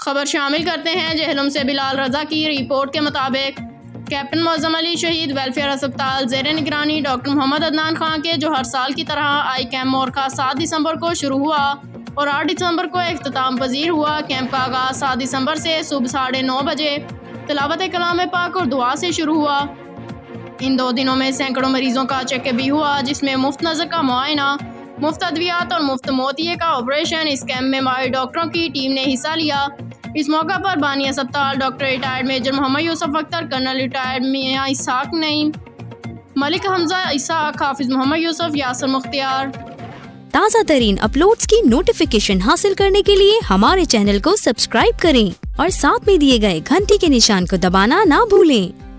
खबर शामिल करते हैं जहलम से। बिलाल रजा की रिपोर्ट के मुताबिक कैप्टन मुअज़्ज़म अली शहीद वेलफेयर अस्पताल ज़ेर निगरानी डॉक्टर मोहम्मद अदनान खान के जो हर साल की तरह आई कैम्प मोरखा 7 दिसंबर को शुरू हुआ और 8 दिसंबर को इख्तिताम पजीर हुआ। कैंप का आगाज़ 7 दिसंबर से सुबह 9:30 बजे तिलावत कलाम पाक और दुआ से शुरू हुआ। इन 2 दिनों में सैकड़ों मरीजों का चेकअप भी हुआ, जिसमें मुफ्त नज़र का मुआयना, मुफ्त अद्वियात और मुफ्त मोतिये का ऑपरेशन। इस कैंप में माहिर डॉक्टरों की टीम ने हिस्सा लिया। इस मौका पर बानी अस्पताल doctor retired major Mohammad Yusuf Akhtar, colonel retired Mian Ishaq Naeem, Malik Hamza Ishaq, Hafiz Mohammad Yusuf, Yasir Mukhtiar. ताज़ा तरीन अपलोड्स की नोटिफिकेशन हासिल करने के लिए हमारे चैनल को सब्सक्राइब करें और साथ में दिए गए घंटी के निशान को दबाना ना भूलें।